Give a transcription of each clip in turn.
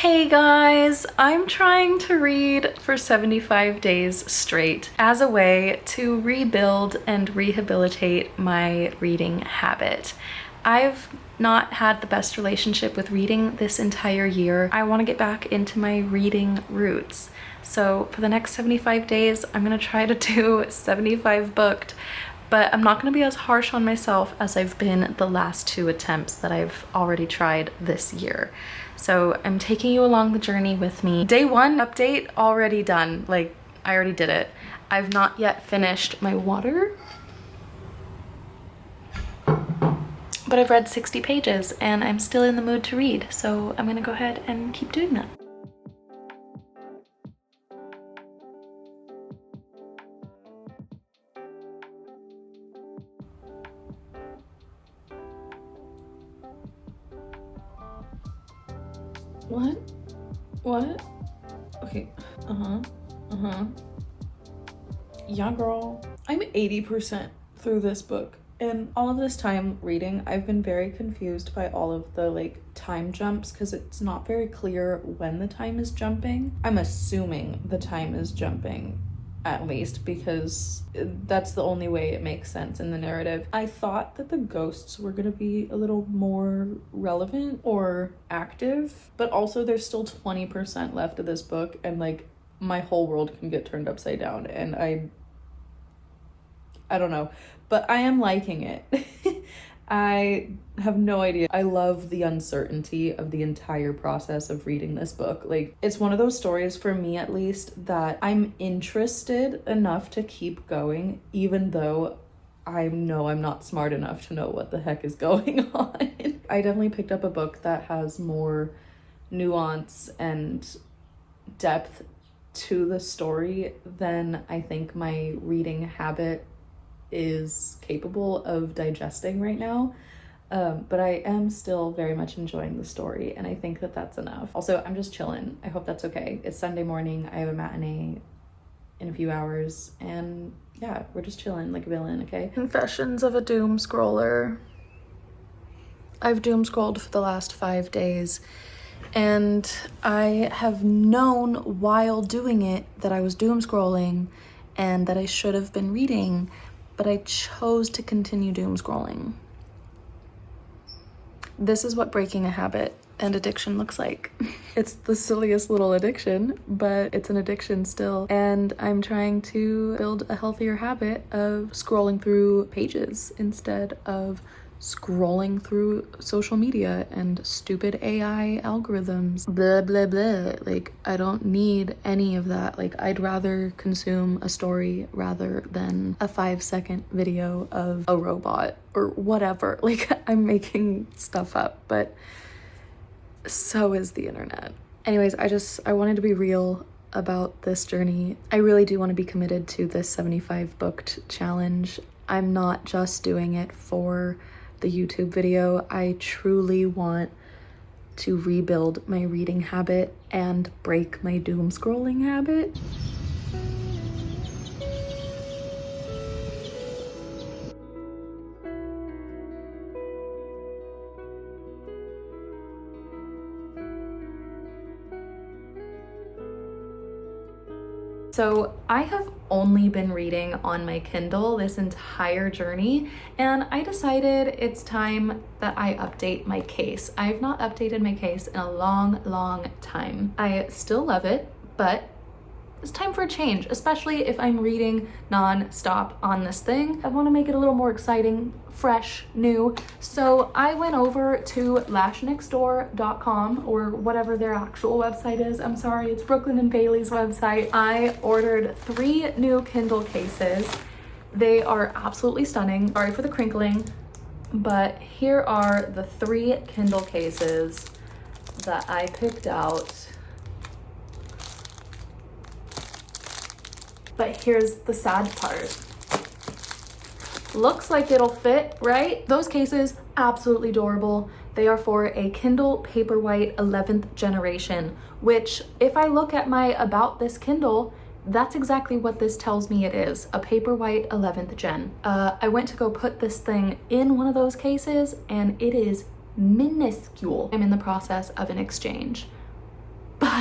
Hey guys, I'm trying to read for 75 days straight as a way to rebuild and rehabilitate my reading habit. I've not had the best relationship with reading this entire year. I want to get back into my reading roots. So for the next 75 days, I'm gonna try to do 75 booked, but I'm not gonna be as harsh on myself as I've been the last two attempts that I've already tried this year. So I'm taking you along the journey with me. Day one update already done. Like, I already did it. I've not yet finished my water, but I've read 60 pages and I'm still in the mood to read. So I'm gonna go ahead and keep doing that. What? What? Okay. Yeah, girl. I'm 80% through this book. And all of this time reading, I've been very confused by all of the time jumps because it's not very clear when the time is jumping. I'm assuming the time is jumping, at least, because that's the only way it makes sense in the narrative. I thought that the ghosts were gonna be a little more relevant or active, but also there's still 20% left of this book, and my whole world can get turned upside down, and I don't know, but I am liking it. I have no idea. I love the uncertainty of the entire process of reading this book. It's one of those stories, for me at least, that I'm interested enough to keep going, even though I know I'm not smart enough to know what the heck is going on. I definitely picked up a book that has more nuance and depth to the story than I think my reading habit is capable of digesting right now, but I am still very much enjoying the story, and I think that that's enough. Also, I'm just chilling. I hope that's okay. It's Sunday morning. I have a matinee in a few hours, and yeah, we're just chilling like a villain, okay? Confessions of a doom scroller. I've doom scrolled for the last 5 days, and I have known while doing it that I was doom scrolling and that I should have been reading, but I chose to continue doom scrolling. This is what breaking a habit and addiction looks like. It's the silliest little addiction, but it's an addiction still. And I'm trying to build a healthier habit of scrolling through pages instead of scrolling through social media and stupid AI algorithms. Blah, blah, blah. I don't need any of that. I'd rather consume a story rather than a 5-second video of a robot or whatever. I'm making stuff up, but so is the internet. Anyways, I wanted to be real about this journey. I really do want to be committed to this 75 booked challenge. I'm not just doing it for the YouTube video. I truly want to rebuild my reading habit and break my doom scrolling habit. So I have only been reading on my Kindle this entire journey, and I decided it's time that I update my case. I have not updated my case in a long time. I still love it, but it's time for a change, especially if I'm reading non-stop on this thing. I want to make it a little more exciting, fresh, new. So I went over to lashnextdoor.com, or whatever their actual website is. I'm sorry, it's Brooklyn and Bailey's website. I ordered 3 new Kindle cases. They are absolutely stunning. Sorry for the crinkling, but here are the 3 Kindle cases that I picked out. But here's the sad part. Looks like it'll fit, right? Those cases, absolutely adorable. They are for a Kindle Paperwhite 11th generation, which if I look at my About This Kindle, that's exactly what this tells me it is, a Paperwhite 11th gen. I went to go put this thing in one of those cases and it is minuscule. I'm in the process of an exchange.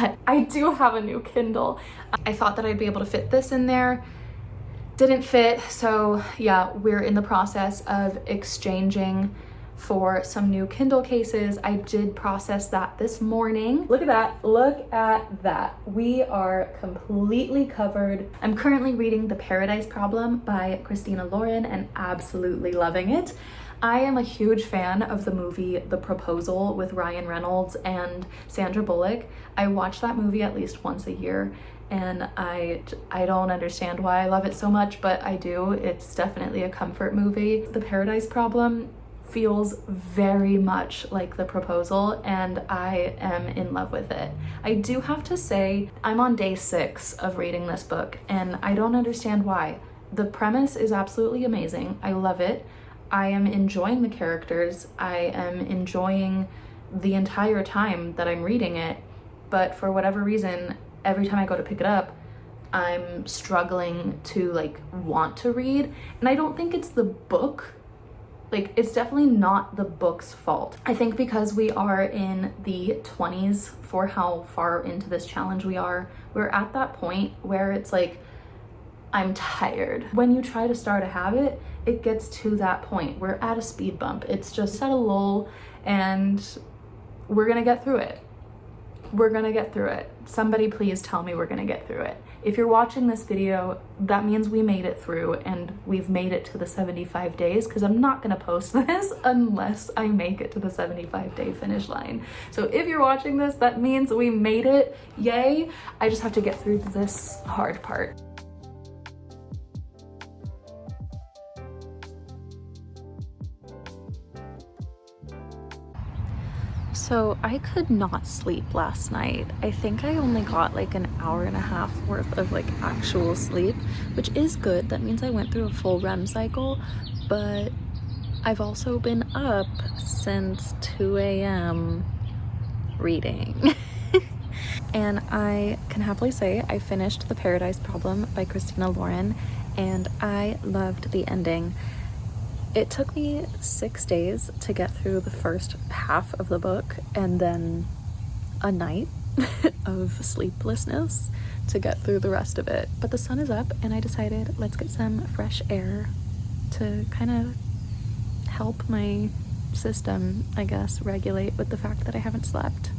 But I do have a new Kindle. I thought that I'd be able to fit this in there. Didn't fit, so yeah, we're in the process of exchanging for some new Kindle cases. I did process that this morning. Look at that, look at that. We are completely covered. I'm currently reading The Paradise Problem by Christina Lauren and absolutely loving it. I am a huge fan of the movie The Proposal with Ryan Reynolds and Sandra Bullock. I watch that movie at least once a year, and I don't understand why I love it so much, but I do. It's definitely a comfort movie. The Paradise Problem feels very much like The Proposal, and I am in love with it. I do have to say, I'm on day 6 of reading this book, and I don't understand why. The premise is absolutely amazing. I love it. I am enjoying the characters. I am enjoying the entire time that I'm reading it, but for whatever reason, every time I go to pick it up, I'm struggling to like want to read. And I don't think it's the book. Like, it's definitely not the book's fault. I think because we are in the 20s for how far into this challenge we are, we're at that point where it's like, I'm tired. When you try to start a habit, it gets to that point. We're at a speed bump. It's just at a lull, and we're gonna get through it. We're gonna get through it. Somebody please tell me we're gonna get through it. If you're watching this video, that means we made it through and we've made it to the 75 days, because I'm not gonna post this unless I make it to the 75-day finish line. So if you're watching this, that means we made it. Yay. I just have to get through this hard part. So I could not sleep last night. I think I only got like an hour and a half worth of like actual sleep, which is good. That means I went through a full REM cycle, but I've also been up since 2 a.m. reading. And I can happily say I finished The Paradise Problem by Christina Lauren, and I loved the ending. It took me 6 days to get through the first half of the book, and then a night of sleeplessness to get through the rest of it. But the sun is up, and I decided let's get some fresh air to kind of help my system, I guess, regulate with the fact that I haven't slept.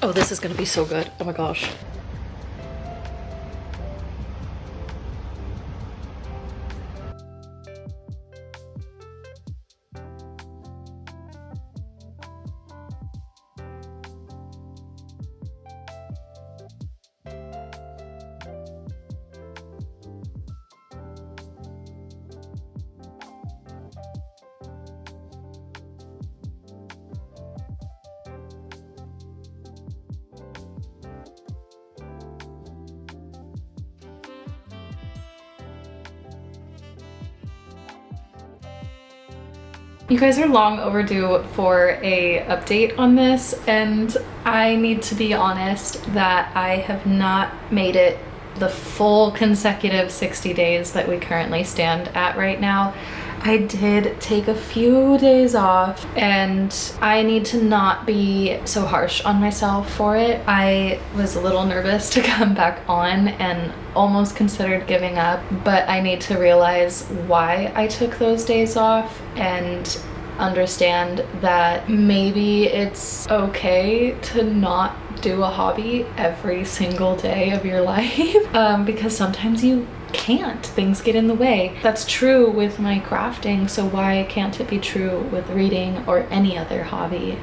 Oh, this is gonna be so good. Oh my gosh. You guys are long overdue for a update on this, and I need to be honest that I have not made it the full consecutive 60 days that we currently stand at right now. I did take a few days off, and I need to not be so harsh on myself for it. I was a little nervous to come back on and almost considered giving up, but I need to realize why I took those days off and understand that maybe it's okay to not do a hobby every single day of your life because sometimes you can't. Things get in the way. That's true with my crafting, so why can't it be true with reading or any other hobby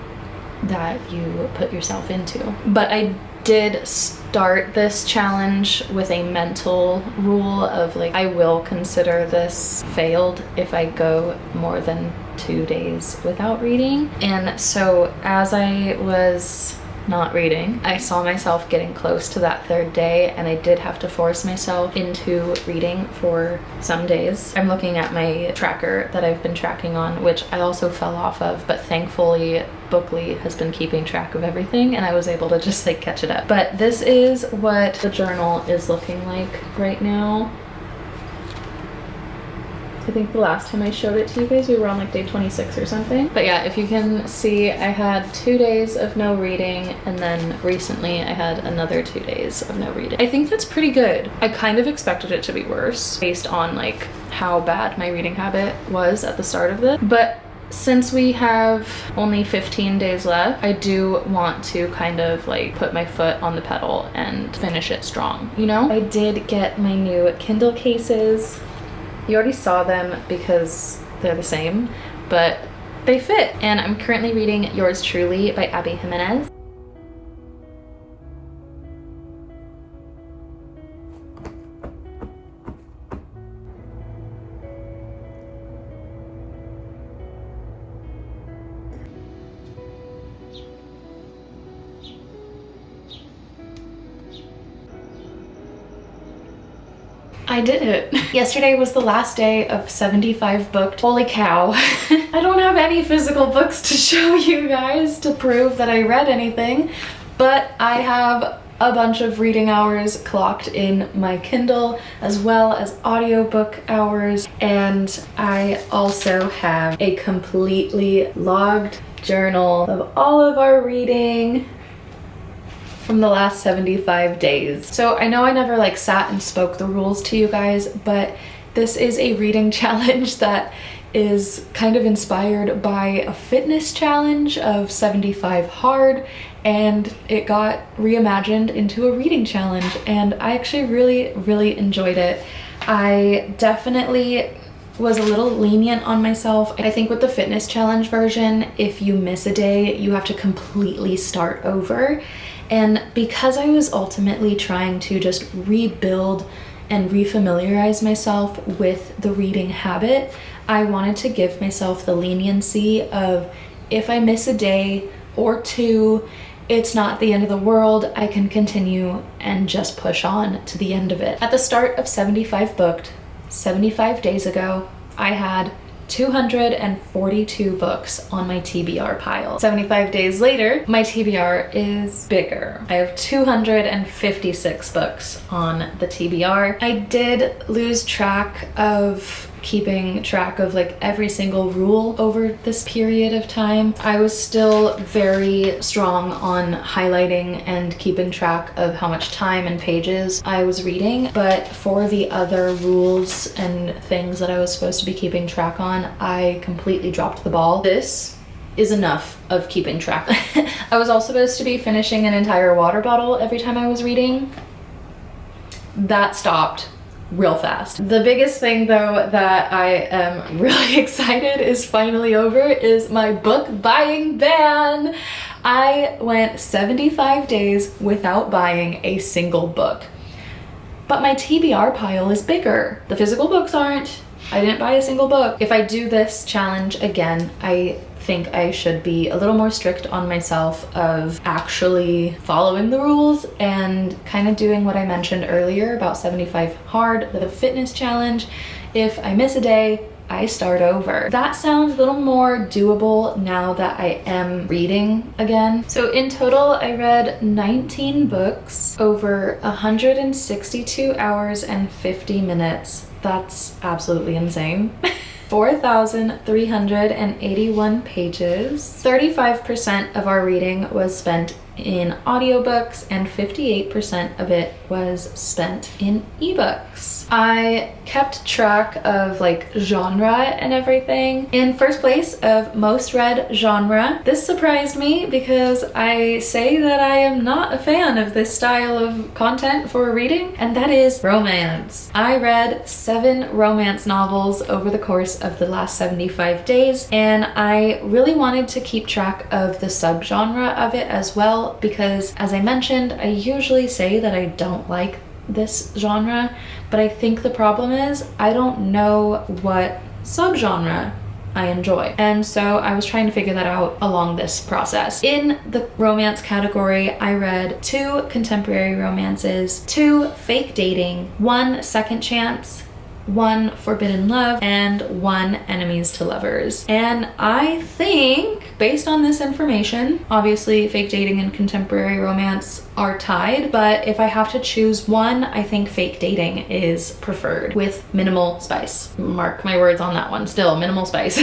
that you put yourself into? But I did start this challenge with a mental rule of like, I will consider this failed if I go more than 2 days without reading. And so as I was not reading. I saw myself getting close to that third day, and I did have to force myself into reading for some days. I'm looking at my tracker that I've been tracking on, which I also fell off of, but thankfully Bookly has been keeping track of everything and I was able to just like catch it up. But this is what the journal is looking like right now. I think the last time I showed it to you guys, we were on like day 26 or something. But yeah, if you can see, I had 2 days of no reading, and then recently I had another 2 days of no reading. I think that's pretty good. I kind of expected it to be worse based on like how bad my reading habit was at the start of this. But since we have only 15 days left, I do want to kind of like put my foot on the pedal and finish it strong, you know? I did get my new Kindle cases. You already saw them because they're the same, but they fit. And I'm currently reading Yours Truly by Abby Jimenez. I did it. Yesterday was the last day of 75 booked. Holy cow. I don't have any physical books to show you guys to prove that I read anything, but I have a bunch of reading hours clocked in my Kindle, as well as audiobook hours, and I also have a completely logged journal of all of our reading from the last 75 days. So I know I never like sat and spoke the rules to you guys, but this is a reading challenge that is kind of inspired by a fitness challenge of 75 hard, and it got reimagined into a reading challenge, and I actually really enjoyed it. I definitely was a little lenient on myself. I think with the fitness challenge version, if you miss a day, you have to completely start over. And because I was ultimately trying to just rebuild and refamiliarize myself with the reading habit, I wanted to give myself the leniency of, if I miss a day or two, it's not the end of the world. I can continue and just push on to the end of it. At the start of 75 booked, 75 days ago, I had 242 books on my TBR pile. 75 days later, my TBR is bigger. I have 256 books on the TBR. I did lose track of keeping track of like every single rule over this period of time. I was still very strong on highlighting and keeping track of how much time and pages I was reading, but for the other rules and things that I was supposed to be keeping track on, I completely dropped the ball. This is enough of keeping track. I was also supposed to be finishing an entire water bottle every time I was reading. That stopped real fast. The biggest thing though that I am really excited is finally over is my book buying ban. I went 75 days without buying a single book, but my TBR pile is bigger. The physical books aren't. I didn't buy a single book. If I do this challenge again, I think I should be a little more strict on myself of actually following the rules and kind of doing what I mentioned earlier about 75 hard, the fitness challenge. If I miss a day, I start over. That sounds a little more doable now that I am reading again. So in total, I read 19 books over 162 hours and 50 minutes. That's absolutely insane. 4,381 pages. 35% of our reading was spent in audiobooks and 58% of it was spent in ebooks. I kept track of like genre and everything. In first place of most read genre, this surprised me because I say that I am not a fan of this style of content for reading, and that is romance. I read 7 romance novels over the course of the last 75 days, and I really wanted to keep track of the subgenre of it as well, because as I mentioned, I usually say that I don't like this genre, but I think the problem is I don't know what subgenre I enjoy. And so I was trying to figure that out along this process. In the romance category, I read 2 contemporary romances, 2 fake dating, 1 second chance, 1 forbidden love, and 1 enemies to lovers. And I think, based on this information, obviously fake dating and contemporary romance are tied, but if I have to choose one, I think fake dating is preferred with minimal spice. Mark my words on that one, still minimal spice.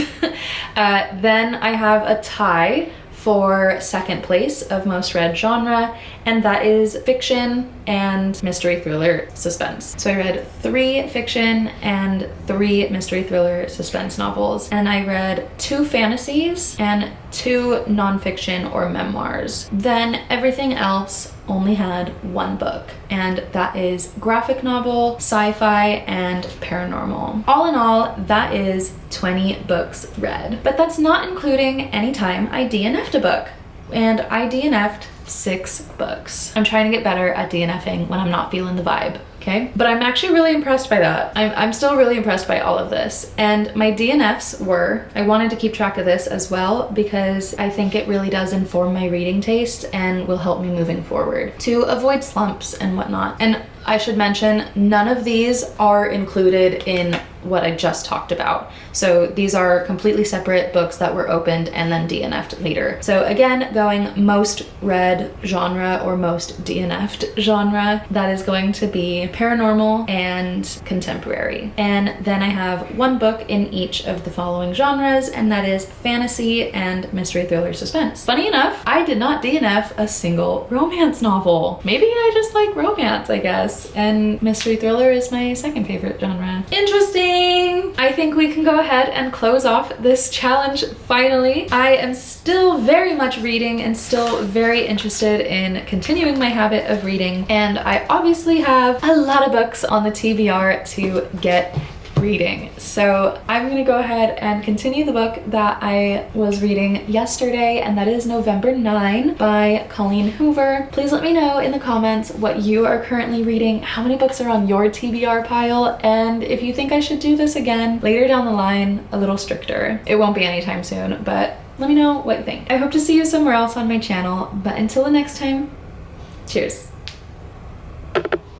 Then I have a tie for second place of most read genre, and that is fiction and mystery thriller suspense. So I read 3 fiction and 3 mystery thriller suspense novels, and I read 2 fantasies and 2 nonfiction or memoirs. Then everything else only had 1 book, and that is graphic novel, sci-fi, and paranormal. All in all, that is 20 books read. But that's not including any time I DNF'd a book, and I DNF'd 6 books. I'm trying to get better at DNFing when I'm not feeling the vibe, okay? But I'm actually really impressed by that. I'm still really impressed by all of this. And my DNFs were, I wanted to keep track of this as well because I think it really does inform my reading taste and will help me moving forward to avoid slumps and whatnot. And I should mention, none of these are included in what I just talked about. So these are completely separate books that were opened and then DNF'd later. So again, going most read genre or most DNF'd genre, that is going to be paranormal and contemporary. And then I have 1 book in each of the following genres, and that is fantasy and mystery thriller suspense. Funny enough, I did not DNF a single romance novel. Maybe I just like romance, I guess. And mystery thriller is my second favorite genre. Interesting! I think we can go ahead and close off this challenge finally. I am still very much reading and still very interested in continuing my habit of reading, and I obviously have a lot of books on the TBR to get reading. So I'm gonna go ahead and continue the book that I was reading yesterday, and that is November 9 by Colleen Hoover. Please let me know in the comments what you are currently reading, how many books are on your TBR pile, and if you think I should do this again later down the line, a little stricter. It won't be anytime soon, but let me know what you think. I hope to see you somewhere else on my channel, but until the next time, cheers.